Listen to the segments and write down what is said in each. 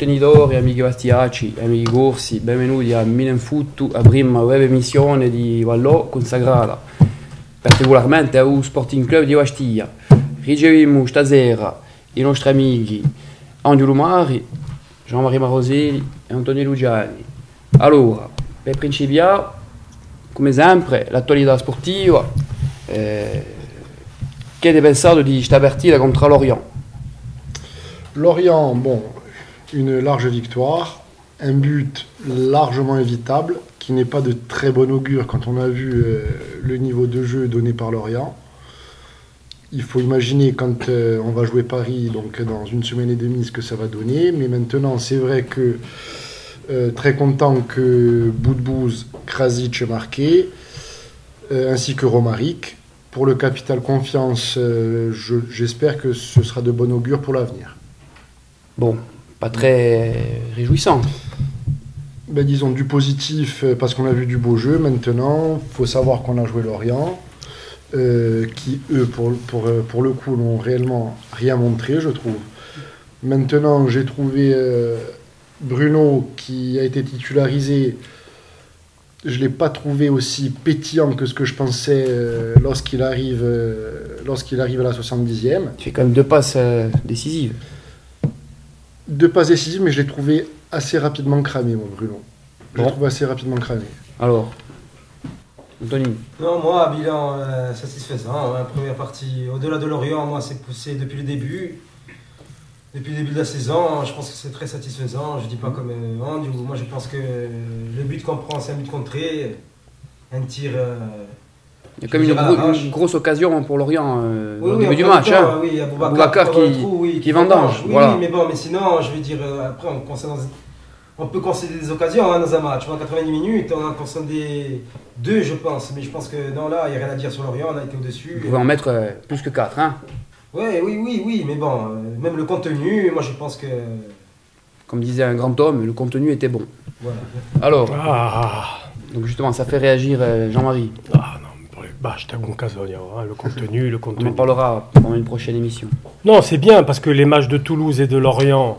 sostenitori, amici Bastiacci, amici Corsi, benvenuti a Milan Futtu, la prima web emissione di Vallò consacrata particolarmente al Sporting Club di Bastiglia. Riceviamo stasera i nostri amici Angelo Mari, Jean-Marie Maroselli e Antonio Lugiani. Allora, per principiare, come sempre, l'attualità sportiva. Che avete pensato di questa partita contro Lorient? Lorient, bon, une large victoire, un but largement évitable, qui n'est pas de très bon augure quand on a vu le niveau de jeu donné par Lorient. Il faut imaginer quand on va jouer Paris, donc dans une semaine et demie, ce que ça va donner. Mais maintenant, c'est vrai que très content que Boudbouz, Krasic ait marqué, ainsi que Romaric. Pour le capital confiance, j'espère que ce sera de bon augure pour l'avenir. Bon, pas très réjouissant. Ben, disons du positif parce qu'on a vu du beau jeu. Maintenant, il faut savoir qu'on a joué Lorient, qui eux, pour le coup, n'ont réellement rien montré, je trouve. Maintenant, j'ai trouvé Bruno, qui a été titularisé. Je ne l'ai pas trouvé aussi pétillant que ce que je pensais lorsqu'il arrive à la 70e. Il fait quand même 2 passes décisives. 2 passes décisives, mais je l'ai trouvé assez rapidement cramé, mon Bruno. Je l'ai Bon. trouvé assez rapidement cramé. Alors, Anthony? Non, moi, bilan satisfaisant. Hein, première partie, au-delà de Lorient, moi, c'est poussé depuis le début. Depuis le début de la saison, je pense que c'est très satisfaisant. Je dis pas comme Andy, moi je pense que le but qu'on prend, c'est un but contré, un tir. Il y a quand même une grosse occasion pour Lorient au début du match. Temps, oui, Boubacar qui vendange. Oui, voilà. oui, mais bon, mais sinon, je veux dire, après, on peut concéder des occasions hein, dans un match. Pendant 90 minutes, on a concédé 2, je pense. Mais je pense que non, là, il n'y a rien à dire sur Lorient, on a été au-dessus. Vous pouvez en mettre plus que 4. Hein. Ouais, oui, mais bon, même le contenu, moi je pense que. Comme disait un grand homme, le contenu était bon. Voilà. Alors, donc justement, ça fait réagir Jean-Marie. Ah non, basta con casogna, hein, le contenu. On en parlera pendant une prochaine émission. Non, c'est bien parce que les matchs de Toulouse et de Lorient,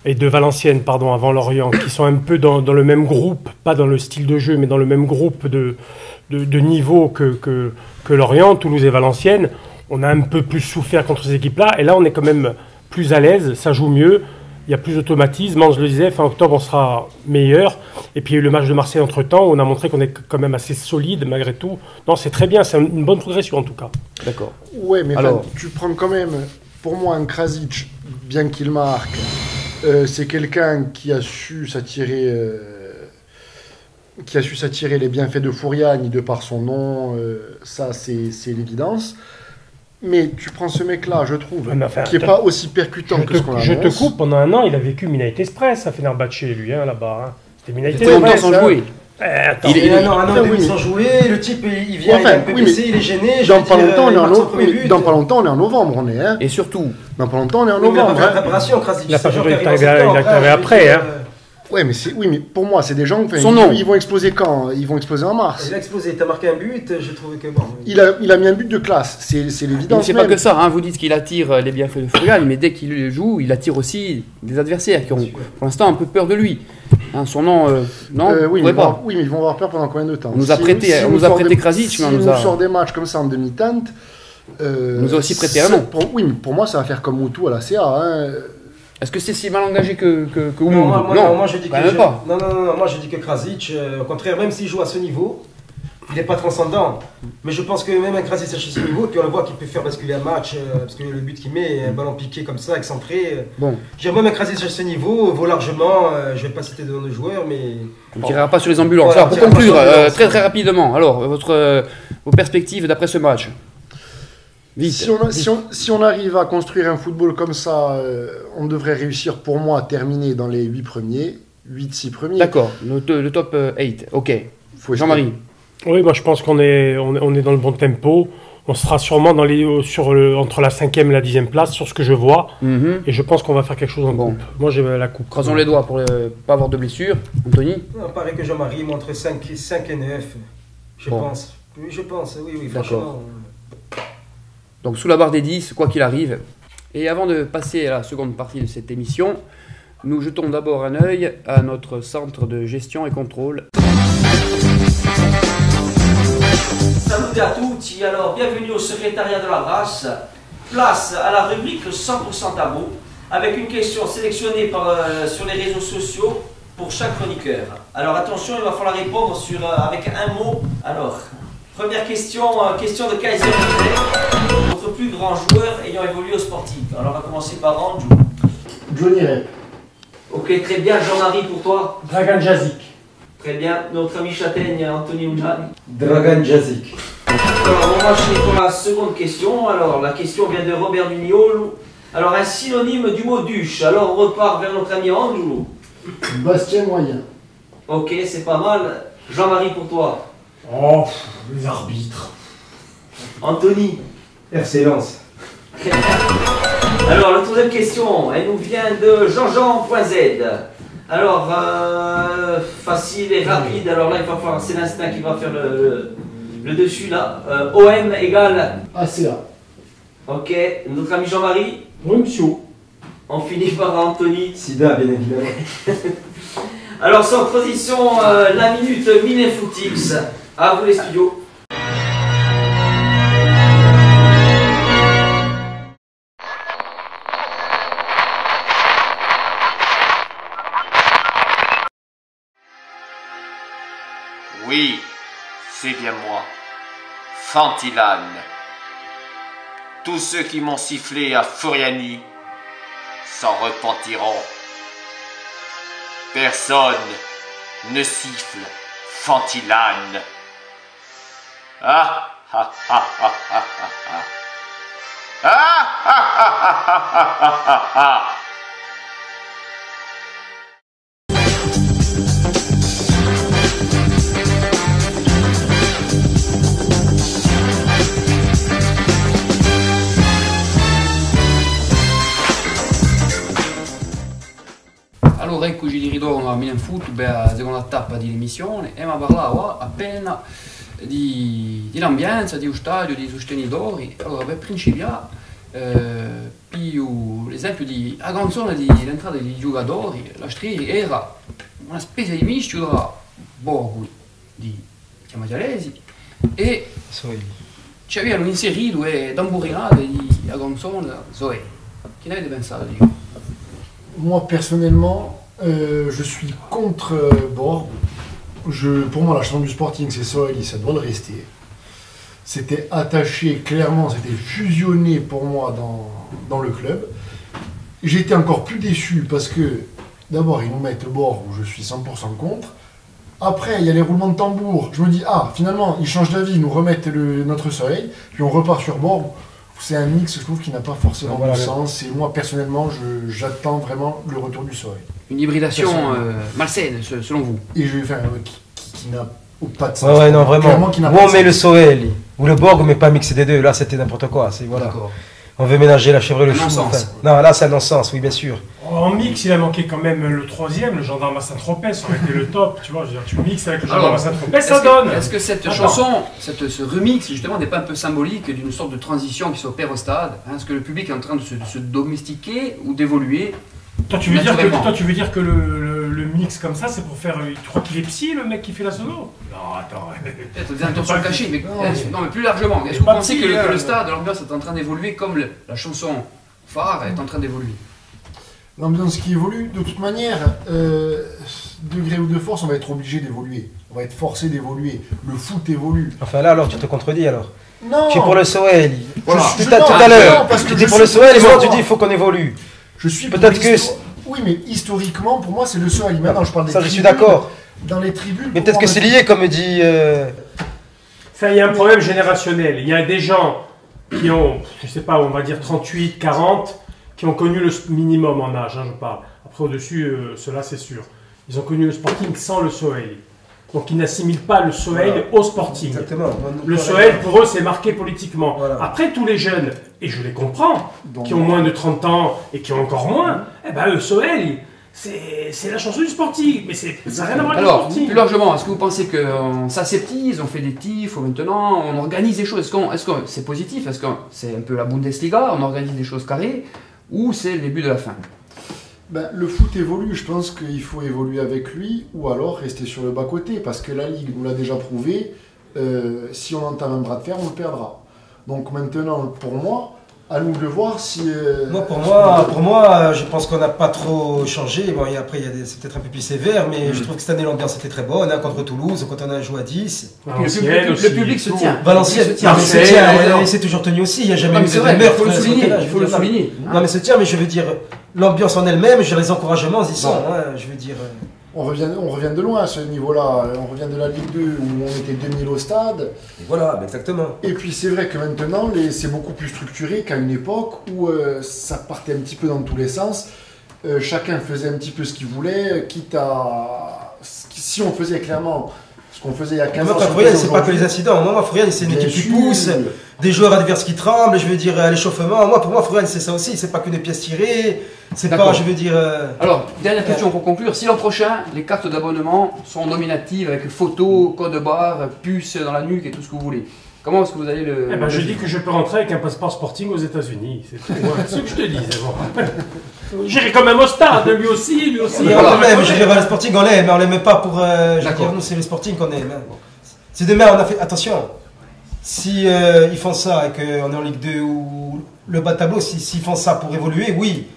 et de Valenciennes, pardon, avant Lorient, qui sont un peu dans le même groupe, pas dans le style de jeu, mais dans le même groupe de niveau que Lorient, Toulouse et Valenciennes, on a un peu plus souffert contre ces équipes-là, et là on est quand même plus à l'aise, ça joue mieux, il y a plus d'automatisme. Je le disais, fin octobre on sera meilleur, et puis il y a eu le match de Marseille entre-temps, où on a montré qu'on est quand même assez solide malgré tout. Non, c'est très bien, c'est une bonne progression en tout cas. D'accord. Ouais, mais alors, tu prends quand même, pour moi, un Krasic, bien qu'il marque, c'est quelqu'un qui a su s'attirer les bienfaits de Fouriani de par son nom, ça c'est l'évidence. Mais tu prends ce mec-là, je trouve, qui n'est pas aussi percutant que ce qu'on a. Je te coupe, pendant un an, il a vécu Mina Express à Fenerbahçe, lui, hein, là-bas. Hein. C'était Mina Express. Longtemps sans jouer. Il est un an et demi sans jouer, le type il vient, il est un peu blessé, il est gêné. Dans pas longtemps, on est en novembre, on est. Hein. Et surtout, dans pas longtemps, on est en novembre. Il a pas fait de préparation, Krasic. Il a arrivé après, hein. Ouais, mais pour moi, c'est des gens. Ils vont exploser quand? Ils vont exploser en mars. Il a explosé. T'as marqué un but. J'ai trouvé que bon. Il a mis un but de classe. C'est l'évidence. C'est pas que ça. Hein. Vous dites qu'il attire les bienfaits de Fouriani, mais dès qu'il joue, il attire aussi des adversaires qui ont, pour l'instant, un peu peur de lui. Hein, son nom, non. Oui, mais ils vont avoir peur pendant combien de temps? On nous a prêté Krasic, mais on nous a. Si on sort des matchs comme ça en demi-teinte. Nous a aussi prêté un nom. Oui, mais pour moi, ça va faire comme Moutou à la CA. Hein. Est-ce que c'est si mal engagé que non, moi je dis que pas. Non, moi je dis que Krasic, au contraire, même s'il joue à ce niveau, il n'est pas transcendant. Mais je pense que même un Krasic à ce niveau, puis on le voit qu'il peut faire basculer un match, parce que le but qu'il met, un ballon piqué comme ça, excentré. Bon. Même un Krasic à ce niveau vaut largement, je ne vais pas citer de nom de joueurs, mais. On ne tirera pas sur les ambulances. Voilà, pour conclure, très rapidement, alors, vos perspectives d'après ce match? Vite, si on arrive à construire un football comme ça, on devrait réussir pour moi à terminer dans les 8 premiers, 8-6 premiers. D'accord, le top 8, ok. Jean-Marie? Oui, moi je pense qu'on est dans le bon tempo. On sera sûrement entre la 5e et la 10e place sur ce que je vois. Et je pense qu'on va faire quelque chose en coupe. Moi j'ai la coupe. Croisons les doigts pour ne pas avoir de blessures. Anthony? Non, pareil que Jean-Marie, entre 5 et 9, je pense. Oui, je pense, oui, franchement. Donc sous la barre des 10, quoi qu'il arrive. Et avant de passer à la seconde partie de cette émission, nous jetons d'abord un œil à notre centre de gestion et contrôle. Salut à tous, alors bienvenue au secrétariat de la brasse. Place à la rubrique 100% tabou, avec une question sélectionnée sur les réseaux sociaux pour chaque chroniqueur. Alors attention, il va falloir répondre avec un mot. Alors, première question, question de Kaiser Monet, notre plus grand joueur ayant évolué au sportif. Alors on va commencer par Andrew. Johnny Rep. Ok, très bien. Jean-Marie, pour toi? Dragan Jazic. Très bien. Notre ami Châtaigne, Anthony Oudjan. Dragan Jazic. Alors, on va enchaîner pour la seconde question. Alors, la question vient de Robert Duniol. Alors, un synonyme du mot douche. Alors, on repart vers notre ami Andrew. Bastien Moyen. Ok, c'est pas mal. Jean-Marie, pour toi? Oh, les arbitres. Anthony. Excellence. Alors, la troisième question, elle nous vient de Jean-Jean.z. Alors, facile et rapide. Alors là, il va falloir, c'est l'instinct qui va faire le dessus là. OM égale. ACA. Ok, notre ami Jean-Marie. Oui, monsieur. On finit par Anthony. Sida, bien évidemment. Alors, sans transition, la minute Minefootix. À vous les studios. Oui, c'est bien moi, Fantilane. Tous ceux qui m'ont sifflé à Furiani s'en repentiront. Personne ne siffle Fantilane. Ah ah ah ah ah ah ah ah ah ah ah ah ah. Allora eccoci di ritorno a Milan Football, la seconda tappa di emissione e mi parlavo appena dell'ambienza, di un stadio, di sostenitori. Allora per principiare, più l'esempio di canzone dell'entrata dei giocatori, la Striri era una specie di misto tra Borghi di Chiamatialesi e c'avevano inserito e tamburinate di canzone Zoé. Che ne avete pensato di? Moi personnellement, je suis contre Borg. Pour moi, la chanson du Sporting, c'est Sohaili, ça doit le rester. C'était attaché, clairement, c'était fusionné pour moi dans le club. J'ai été encore plus déçu parce que, d'abord, ils nous mettent Borg, où je suis 100% contre. Après, il y a les roulements de tambour. Je me dis, ah, finalement, ils changent d'avis, ils nous remettent notre Soleil, puis on repart sur Borg. C'est un mix, je trouve, qui n'a pas forcément de sens. Et moi, personnellement, j'attends vraiment le retour du Soleil. Une hybridation malsaine, selon vous? Et qui n'a pas de sens. Ouais, non, vraiment. Où on met le Soleil, ou le Borg, mais pas mixer des deux. Là, c'était n'importe quoi. Voilà. On veut ménager la chèvre et le chou. Enfin. Non, là, c'est un non-sens, oui, bien sûr. En mix, il a manqué quand même le troisième, le gendarme à Saint-Tropez, ça aurait été le top, tu vois. Je veux dire, tu mixes avec le gendarme à Saint-Tropez, ça donne. Est-ce que cette chanson, ce remix, justement, n'est pas un peu symbolique d'une sorte de transition qui s'opère au stade? Est-ce que le public est en train de se domestiquer ou d'évoluer? Toi, tu veux dire que le mix comme ça, c'est pour faire. Tu crois qu'il est psy, le mec qui fait la solo? Non, attends. Peut-être des intentions cachées, mais non, mais plus largement. Est-ce que vous pensez que le stade, l'ambiance est en train d'évoluer comme la chanson phare est en train d'évoluer? L'ambiance qui évolue, de toute manière, degré ou de force, on va être obligé d'évoluer. On va être forcé d'évoluer. Le foot évolue. Enfin là, alors tu te contredis alors. Non. Tu es pour le Soel. Voilà. Tout à l'heure, tu dis pour le Soel et moi tu dis il faut qu'on évolue. Je suis peut-être que. Oui, mais historiquement, pour moi, c'est le Soel. Maintenant, je parle des ça, tribunes. Je suis d'accord. Dans les tribunes. Mais peut-être que c'est lié, comme dit. Enfin, il y a un problème générationnel. Il y a des gens qui ont, je sais pas, on va dire 38, 40, qui ont connu le minimum en âge, je parle. Après, au-dessus, cela c'est sûr. Ils ont connu le Sporting sans le Soleil. Donc ils n'assimilent pas le Soleil au Sporting. Exactement. Le Soleil, pour eux, c'est marqué politiquement. Voilà. Après, tous les jeunes, et je les comprends, qui ont moins de 30 ans et qui ont encore moins, eh ben, le Soleil, c'est la chanson du Sporting. Mais ça n'a rien à voir avec le Sporting. Plus largement, est-ce que vous pensez qu'on s'aseptise, on fait des tifs maintenant, on organise des choses? Est-ce que c'est positif? Est-ce que c'est un peu la Bundesliga, on organise des choses carrées? Ou c'est le début de la fin? Ben, le foot évolue, je pense qu'il faut évoluer avec lui ou alors rester sur le bas-côté parce que la Ligue nous l'a déjà prouvé, si on entame un bras de fer, on le perdra. Donc maintenant, pour moi, à nous de voir si... Pour moi, je pense qu'on n'a pas trop changé. Bon, et après, c'est peut-être un peu plus sévère, mais je trouve que cette année, l'ambiance était très bonne. Hein, contre Toulouse, quand on a joué à 10. Le public se tient. Valenciennes se tient. Il s'est toujours tenu aussi. Il n'y a jamais eu de meurtre. Il faut le souligner. Non, mais se tient, mais je veux dire, l'ambiance en elle-même, les encouragements, ils y sont. Je veux dire... On revient de loin à ce niveau-là. On revient de la Ligue 2 où on était 2000 au stade. Et voilà, exactement. Et puis c'est vrai que maintenant, c'est beaucoup plus structuré qu'à une époque où ça partait un petit peu dans tous les sens. Chacun faisait un petit peu ce qu'il voulait, quitte à... Si on faisait clairement ce qu'on faisait il y a 15 ans... Furian, c'est pas que les incidents. Moi, Furian, c'est une équipe qui pousse, des joueurs adverses qui tremblent, je veux dire, à l'échauffement. Pour moi, Furian, c'est ça aussi. C'est pas que des pièces tirées. C'est pas, je veux dire... Alors, dernière question pour conclure. Si l'an prochain, les cartes d'abonnement sont nominatives avec photo, code barre, puce dans la nuque et tout ce que vous voulez, comment est-ce que vous allez le... je dis que je peux rentrer avec un passeport Sporting aux États-Unis. C'est ce que je te dis, c'est bon. J'irai quand même au stade, lui aussi. Quand même, j'irai vers le Sporting, on l'aime, mais on l'aime pas pour... je veux dire, nous, c'est le Sporting qu'on aime. C'est demain, on a fait... Attention, si ils font ça et qu'on est en Ligue 2 ou le bas de tableau, s'ils font ça pour évoluer, oui.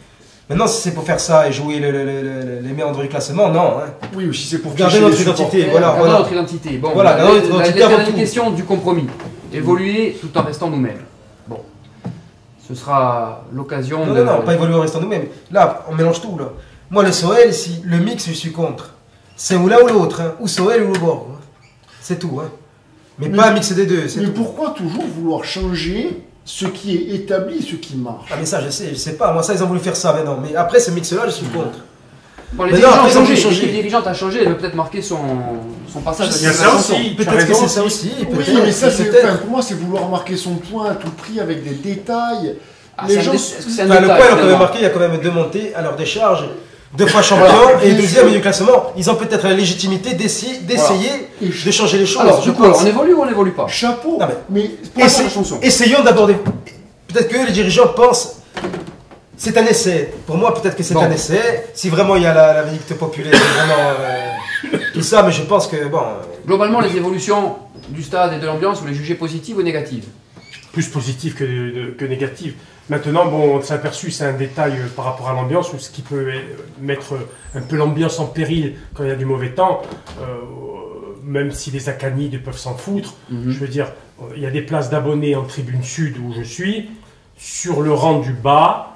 Maintenant, si c'est pour faire ça et jouer les méandres du classement, non. Oui, ou si c'est pour garder notre identité. Garder notre identité. Bon, voilà, la dernière question du compromis. Évoluer tout en restant nous-mêmes. Bon. Ce sera l'occasion de... Non, pas évoluer en restant nous-mêmes. Là, on mélange tout. Là. Moi, le Soel, si le mix, je suis contre. C'est ou l'un ou l'autre. Hein. Ou Soel ou le Borg. Hein. C'est tout. Hein. Mais pas un mix des deux. Mais pourquoi toujours vouloir changer ce qui est établi, ce qui marche? Ah mais ça je sais pas, moi ça ils ont voulu faire ça maintenant, mais après ce mix là je suis contre. Bon, les dirigeants ont changé, l'équipe dirigeante a changé, elle veut peut-être marquer son passage. Il y a ça aussi, peut-être que c'est ça aussi. Oui, mais ça pour moi c'est vouloir marquer son point à tout prix avec des détails. Les gens... Le point ils ont quand même marqué, il y a quand même deux montées à leur décharge. 2 fois champion et deuxième du classement, ils ont peut-être la légitimité d'essayer de changer les choses. Alors, du coup, on évolue ou on n'évolue pas? Chapeau. Mais essayons d'aborder. Peut-être que les dirigeants pensent c'est un essai. Pour moi, peut-être que c'est un essai. Si vraiment il y a la vérité populaire, vraiment tout ça, mais je pense que bon. Globalement, les évolutions du stade et de l'ambiance, vous les jugez positives ou négatives? Plus positives que négatives. Maintenant, bon, on s'est aperçu, c'est un détail par rapport à l'ambiance, ou ce qui peut mettre un peu l'ambiance en péril quand il y a du mauvais temps, même si les Acanides peuvent s'en foutre. Je veux dire, il y a des places d'abonnés en tribune sud où je suis, sur le rang du bas,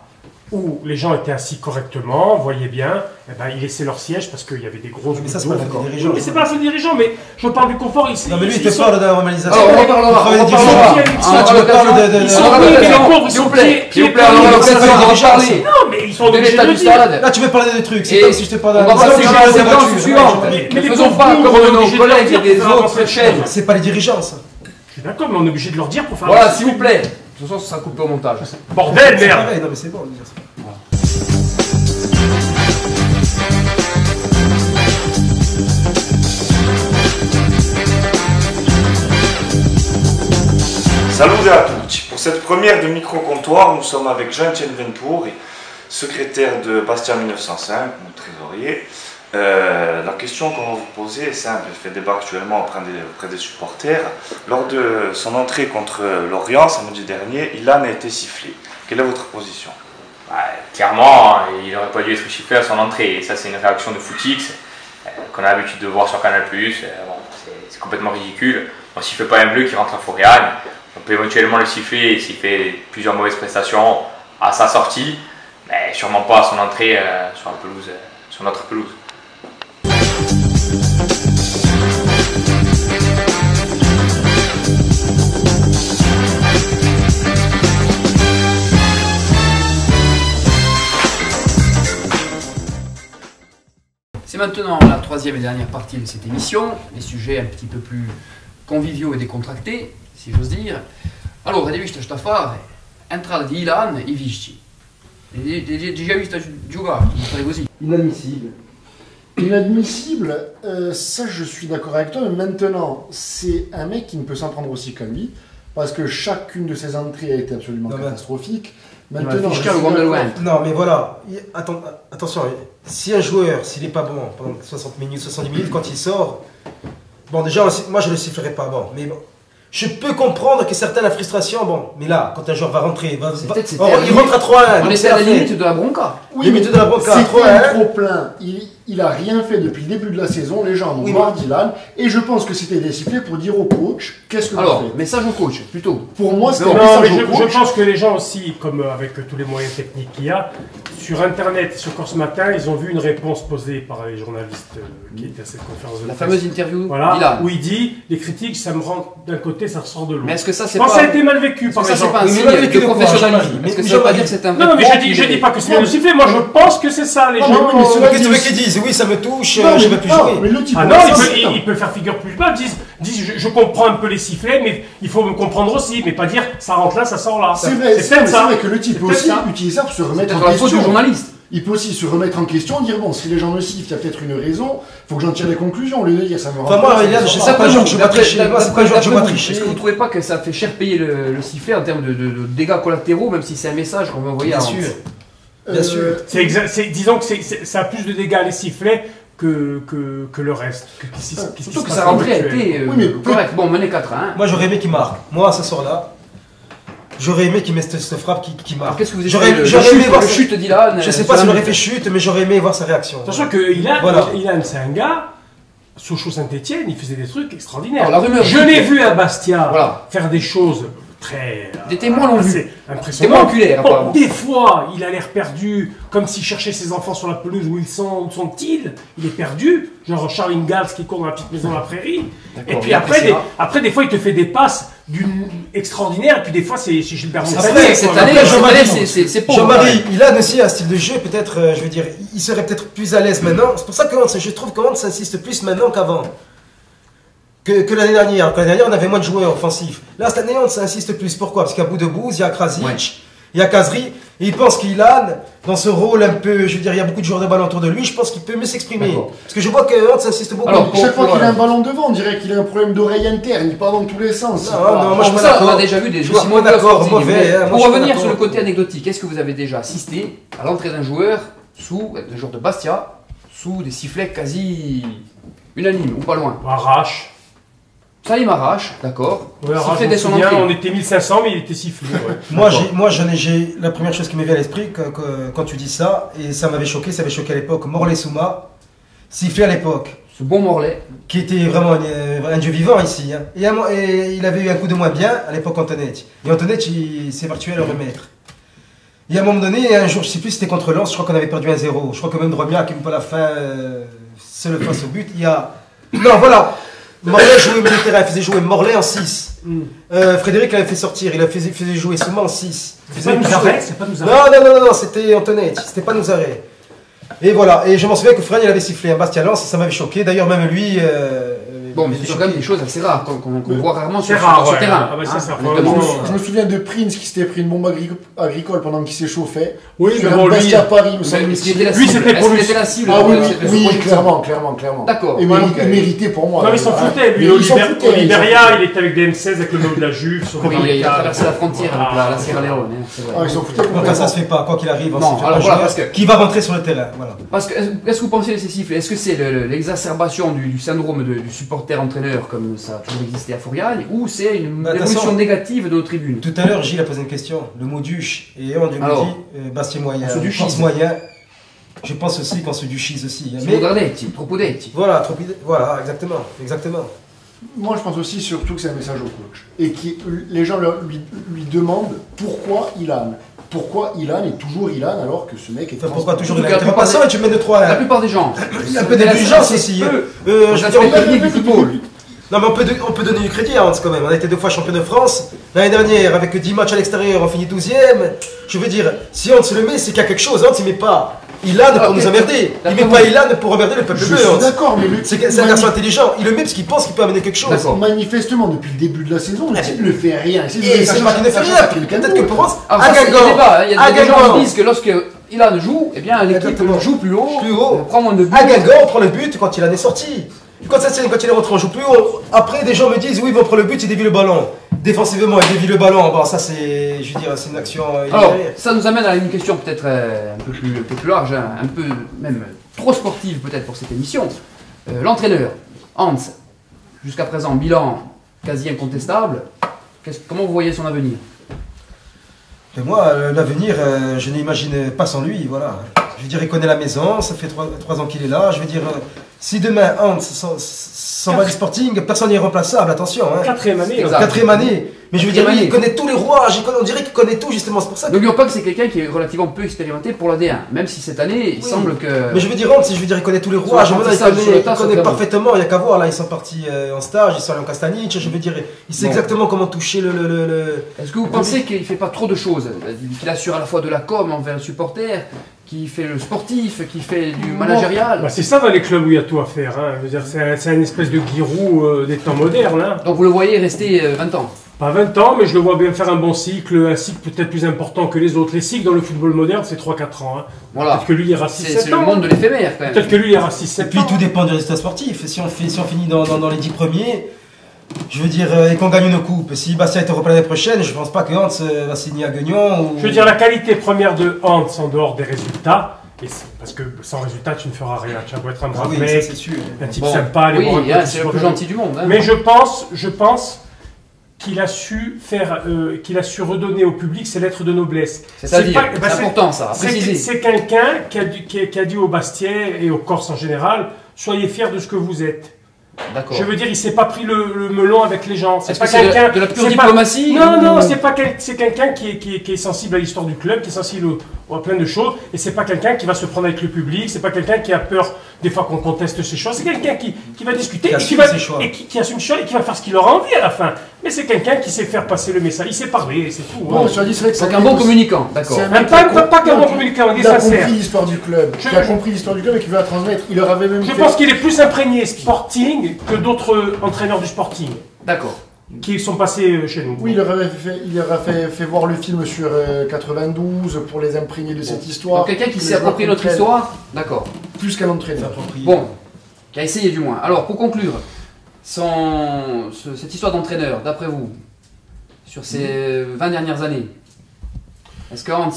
où les gens étaient assis correctement, voyez bien, ils laissaient leur siège parce qu'il y avait des grosses mais ça, c'est pas la faute des dirigeants. Mais c'est pas la faute des dirigeants, mais je parle du confort ici. Non, mais lui, il te parle de la normalisation. Alors, on parlera. Tu me parles de... Ils sont pauvres, ils sont pieds. Non, mais ils sont de l'état du stade. Là, tu veux parler de trucs, c'est comme si je te parlais de la voiture suivante. Ne faisons pas comme nos collègues et des autres chaînes. C'est pas les dirigeants, ça. Je suis d'accord, mais on est obligé de leur dire pour faire... Voilà, s'il vous plaît. De toute façon, ça sera coupé au montage. Bordel, merde. Non, mais c'est bon de dire ça. Salut à tous. Pour cette première de micro-comptoir, nous sommes avec Jean-Étienne Ventour, secrétaire de Bastia 1905, mon trésorier. La question qu'on va vous poser est simple, elle fait débat actuellement auprès des supporters. Lors de son entrée contre Lorient, samedi dernier, Ilan a été sifflé. Quelle est votre position? Clairement, il n'aurait pas dû être sifflé à son entrée. Et ça, c'est une réaction de footix qu'on a l'habitude de voir sur Canal+. C'est complètement ridicule. On ne siffle pas un bleu qui rentre à Furian. On peut éventuellement le siffler s'il fait plusieurs mauvaises prestations à sa sortie, mais sûrement pas à son entrée sur la pelouse, sur notre pelouse. C'est maintenant la troisième et dernière partie de cette émission, les sujets un petit peu plus conviviaux et décontractés, si j'ose dire. Allora, devi stafare, entrare di Ilan e Vichy. Déjà vu giocare, fare così. Inadmissible. Inadmissible, ça je suis d'accord avec toi, mais maintenant, c'est un mec qui ne peut s'en prendre aussi qu'à lui, parce que chacune de ses entrées a été absolument catastrophique. Maintenant, Fischer, le Gondelwent. Non, mais voilà. Attention, si un joueur, s'il n'est pas bon pendant 60 minutes, 70 minutes, quand il sort, bon, déjà, moi je ne le sifflerai pas. Bon, mais bon, je peux comprendre que certains la frustration, bon, mais là, quand un joueur va rentrer, il rentre à 3-1. On était à la limite de la bronca. Oui, Limite de la bronca, c'était 3-1. un trop plein. Il a rien fait depuis le début de la saison. Les gens en ont marre d'Ilan. Et je pense que c'était des sifflets pour dire au coach qu'est-ce que Alors, vous faites. message au coach, plutôt. Pour moi, c'était un Non, mais message au coach. je pense que les gens aussi, comme avec tous les moyens techniques qu'il y a, sur Internet, sur Corse Matin, ils ont vu une réponse posée par les journalistes qui étaient à cette conférence de La presse. fameuse interview Voilà, d'Ilan. où il dit les critiques, ça me rend d'un côté, ça ressort de l'autre. Mais est-ce que ça, c'est Je pense pas. que ça a été mal vécu par Ça, les c'est gens. pas un Oui, mais signe mal vécu de de quoi, professionnalisme. Jean-Marie? Est-ce que Mais ça veut pas Jean-Marie. dire que c'est un Non, mais vrai je dis pas que c'est bien sifflé, moi je pense que c'est ça, les Non, gens. mais oui, mais cela- Qu'est-ce que tu veux qu'ils disent? Oui, ça me touche, Non, je ne mais veux plus non, jouer. mais le type, Ah on non, a il ça, peut, c'est il, un- il peut faire figure plus bas, disent je comprends un peu les sifflets, mais il faut me comprendre aussi, mais pas dire ça rentre là, ça sort là. C'est vrai, c'est peut-être ça. vrai que le type peut C'est aussi peut-être ça. utiliser ça pour se remettre C'est en la faute du question. journaliste. Il peut aussi se remettre en question, dire bon, si les gens me sifflent, il y a peut-être une raison, faut que j'en tire des conclusions, au lieu de dire ça me rend Enfin, moi, pas, Eliane, ça me je rend sais pas. pas, je vais tricher. Moi, c'est pas un joueur que je vais tricher. Est-ce que vous ne trouvez pas que ça fait cher payer le sifflet en termes de dégâts collatéraux, même si c'est un message qu'on veut envoyer à Bien sûr. Bien sûr. Disons que ça a plus de dégâts les sifflets que le reste. Surtout que sa rentrée a été Oui, mais correcte. Bon, mené 4-1. Moi, j'aurais aimé qu'il marque. Moi, ce soir-là, j'aurais aimé qu'il mette cette frappe qui marque. Alors qu'est-ce que vous J'aurais espérez aimé voir le sa- chute d'Ilan? Je sais pas s'il aurait fait chute, mais j'aurais aimé voir sa réaction. Sachant que Ilan, Voilà. c'est un gars, Sochaux Saint-Etienne, il faisait des trucs extraordinaires. Alors, la rumeur Je dit l'ai que- vu à Bastia Voilà. faire des choses très. Des témoins l'ont vu. assez Des impressionnantes. témoins oculaires, Bon, apparemment. des fois, il a l'air perdu, comme s'il cherchait ses enfants sur la pelouse où sont-ils. Il est perdu, genre Charles Ingalls qui court dans la petite maison de la prairie. Et puis il appréciera. après, des fois, il te fait des passes d'une extraordinaire, et puis des fois, c'est Gilbert C'est Montagnier. vrai, cette quoi. année, Jean-Marie, c'est pauvre. Jean-Marie, il a aussi un style de jeu, peut-être, je veux dire, il serait peut-être plus à l'aise maintenant. C'est pour ça que je trouve que Hans insiste plus maintenant qu'avant. Que l'année dernière. L'année dernière, on avait moins de joueurs offensifs. Là, cette année, on insiste plus. Pourquoi? Parce qu'il y a Boudebouz, il y a Krasic, Ouais. il y a Kazri. Et il pense qu'Ilan, dans ce rôle un peu, je veux dire, il y a beaucoup de joueurs de ballon autour de lui, je pense qu'il peut mieux s'exprimer. D'accord. Parce que je vois que Hans insiste beaucoup. Alors, Chaque fois pour- qu'il a un ballon devant, on dirait qu'il a un problème d'oreille interne, il part dans tous les sens. Non, Il part- non, moi, je suis Pour pas ça, on d'accord. a déjà vu des Je joueurs suis pas d'accord, Sporting, mauvais, mais hein, moi, pour je suis pas revenir sur le d'accord. côté anecdotique, est-ce que vous avez déjà assisté à l'entrée d'un joueur d'un joueur de Bastia sous des sifflets quasi unanimes ou pas loin? Arrache. Salim Arrache, d'accord. Ouais, Arrache, Sifflé je me dès son souviens, entrée. on était 1500, mais il était sifflé. Ouais. J'ai la première chose qui m'est venue à l'esprit quand tu dis ça, et ça m'avait choqué, ça avait choqué à l'époque, Morlaix Souma, sifflé à l'époque, Ce bon Morlaix. qui était vraiment un dieu vivant ici. Hein. Et il avait eu un coup de moins bien à l'époque Antonetti. Et Antonetti, il s'est virtuel le remettre. Et à un moment donné, un jour, je sais plus si c'était contre Lens, je crois qu'on avait perdu 1-0. Je crois que même Dromia, qui n'est pas la fin, seul face au but, il y a. Non, voilà! Morlaix jouait au milieu de terrain, il faisait jouer Morlaix en 6. Frédéric l'avait fait sortir, il faisait jouer Souma en 6. C'est pas nous arrêt, c'est pas nous arrêt. Non, c'était Antonetti, c'était pas nous arrêts. Et voilà, et je m'en souviens que Fred il avait sifflé un Bastia-Lens, ça m'avait choqué. D'ailleurs, même lui. Bon, mais c'est quand même des choses assez rares qu'on voit rarement C'est sur rare, ce ouais. terrain. Ah bah ça, ça, honnêtement. franchement. Je me souviens de Prince qui s'était pris une bombe agricole pendant qu'il s'échauffait. Oui, Sur mais un bon, lui. Bastia à Paris, me Mais est-ce qu'il semble-t-il. était la Lui, cible? c'était pour Est-ce qu'il lui. était la cible Ah de oui, cette oui, proposition? clairement. D'accord. Et Voilà, il méritait pour moi. Non, mais il s'en hein. foutait, lui. Mais il s'en foutait, Au il Liberia, s'en il était avec des M16 avec le maillot de la Juve. sur le Oui, il a barricade. traversé la frontière avec la Sierra Leone. hein, c'est vrai. Ah, ils s'en foutaient Donc ça complètement. se fait pas, quoi qu'il arrive. Non, on siffle alors un voilà, joueur parce que- qui va rentrer sur le terrain. Voilà. Parce que, qu'est-ce que vous pensez de ces sifflets? Est-ce que c'est l'exacerbation du syndrome du supporter-entraîneur, comme ça a toujours existé à Forial, ou c'est une Bah, évolution attention. négative de nos tribunes? Tout à l'heure, Gilles a posé une question. Le mot duche, et on lui Alors, dit Bastien moyen. on se duchise. Force moyen. Je pense aussi qu'on se duchise aussi. hein. Si Mais vous regardez, troppo detti. voilà, voilà, exactement. Moi, je pense aussi surtout que c'est un message au coach. Et que les gens lui demandent pourquoi Ilan. Pourquoi Ilan est toujours Ilan alors que ce mec est Enfin, pourquoi toujours En tout il cas, a pas passant et tu mets de 3 La plupart des gens. Il y a un peu d'indulgence ici. Je veux dire, on technique du football. non, mais on peut donner du crédit à Hans quand même. On a été 2 fois champion de France. L'année dernière, avec 10 matchs à l'extérieur, on finit 12e. Je veux dire, si Hans le met, c'est qu'il y a quelque chose. Hans, il met pas Ilan pour nous emmerder. Il met pas Ilan pour emmerder le peuple Je bleu. suis Hans. d'accord, mais C'est un garçon intelligent. Il le met parce qu'il pense qu'il peut amener quelque chose. D'accord. manifestement, depuis le début de la saison, le type ne fait rien. Et c'est pas qu'il ne fait rien. Peut-être que pour Hans, Alors, à ça, c'est Guingamp, le débat, hein. Il y a des gens Guingamp, qui disent que lorsque Ilan joue, eh bien l'équipe Exactement. joue plus haut, Plus haut. prend moins de buts. à Guingamp, on prend le but quand il en est sorti. Quand il est rentré, on joue plus haut. Après, des gens me disent oui, mais on prend le but, il dévie le ballon. Défensivement, il dévie le ballon. Bon, ça, c'est, je veux dire, c'est une action. Alors, ça nous amène à une question peut-être un peu plus large, hein, un peu même trop sportive peut-être pour cette émission. L'entraîneur, Hans, jusqu'à présent, bilan quasi incontestable. Comment vous voyez son avenir? Et moi, l'avenir, je n'imagine pas sans lui, voilà. Je veux dire, il connaît la maison, ça fait 3 ans qu'il est là. Je veux dire, si demain Hans s'en va du Sporting, personne n'est irremplaçable, attention. Hein. 4e année. Exact. 4e année. Mais je veux dire, lui, il connaît tous les rouages, on dirait qu'il connaît tout, justement, c'est pour ça que... N'oublions pas que c'est quelqu'un qui est relativement peu expérimenté pour la D1, même si cette année, il semble que... Mais je veux dire, Hans, il connaît tous les rouages, il connaît parfaitement, il n'y a qu'à voir, là, ils sont partis en stage, ils sont allés en Castanic, je veux dire, il sait exactement comment toucher le... Est-ce que vous pensez qu'il ne fait pas trop de choses? Qu'il assure à la fois de la com envers le supporter, qui fait le sportif, qui fait du managérial? Bah, c'est ça dans les clubs où il y a tout à faire. Hein. Je veux dire, c'est une espèce de Giroud des temps modernes. Hein. Donc vous le voyez rester 20 ans? Pas 20 ans, mais je le vois bien faire un bon cycle, un cycle peut-être plus important que les autres. Les cycles dans le football moderne, c'est 3-4 ans. Hein. Voilà. Peut-être que lui, il ira 6-7 ans. C'est le monde de l'éphémère quand même. Peut-être que lui, il ira 6-7 ans. Et puis tout dépend du résultat sportif. Si on finit dans les 10 premiers, je veux dire, et qu'on gagne une coupe, si Bastia est européen l'année prochaine, je pense pas que Hans va signer à Guignon. Ou... Je veux dire, la qualité première de Hans en dehors des résultats, parce que sans résultat, tu ne feras rien. Tu vas être un brave mec, c'est sûr. un type sympa, les bons c'est le plus gentil du monde. Hein. Mais je pense qu'il a su redonner au public ses lettres de noblesse. C'est-à-dire, c'est important ça, à préciser. C'est quelqu'un qui a dit aux Bastiais et aux Corses en général, soyez fiers de ce que vous êtes. D'accord. Je veux dire, il s'est pas pris le melon avec les gens. C'est pas quelqu'un de la pure diplomatie. Non, c'est quelqu'un qui est sensible à l'histoire du club, qui est sensible à plein de choses, et c'est pas quelqu'un qui va se prendre avec le public, c'est pas quelqu'un qui a peur des fois qu'on conteste ses choix, c'est quelqu'un qui va discuter qui assume ses choix et qui assume ses choix et qui va faire ce qu'il aura envie à la fin. Mais c'est quelqu'un qui sait faire passer le message, il sait parler, c'est tout. Bon, Hein. C'est un bon communicant, d'accord. Pas qu'un bon communicant, il est sincère. Il a compris l'histoire du club, qui a compris l'histoire du club et qui veut la transmettre. Il leur avait même Je pense qu'il est plus imprégné Sporting que d'autres entraîneurs du Sporting. D'accord. Qui sont passés chez nous. Oui, il leur a fait voir le film sur 92 pour les imprégner de cette histoire. Donc quelqu'un qui s'est approprié notre histoire, d'accord. Plus qu'un entraîneur. Bon, qui a essayé du moins. Alors pour conclure, cette histoire d'entraîneur, d'après vous, sur ces 20 dernières années, est-ce que Hans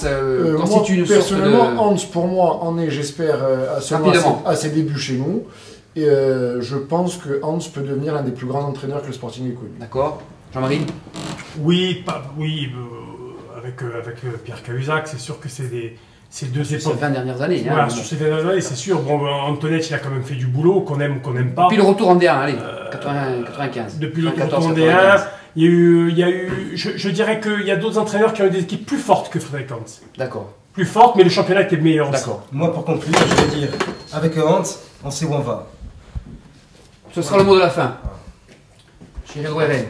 constitue une sorte de... Personnellement, Hans, pour moi, en est, j'espère, à ses débuts chez nous. Et je pense que Hans peut devenir l'un des plus grands entraîneurs que le Sporting ait connu. D'accord. Jean-Marie? Oui, avec Pierre Cahuzac, c'est sûr que c'est deux époques. Sur ces 20 dernières années. Voilà, sur ces 20 dernières années, c'est sûr. Bon, Antoinette, il a quand même fait du boulot, qu'on aime ou qu'on n'aime pas. Depuis le retour en D1, allez, 95. Depuis le retour en D1, il y a eu je dirais qu'il y a d'autres entraîneurs qui ont eu des équipes plus fortes que Frédéric Hans. D'accord. Plus fortes, mais le championnat était meilleur aussi. D'accord. Moi, pour conclure, je vais dire, avec Hans, on sait où on va. Ce sera le mot de la fin. Cyril Oueren.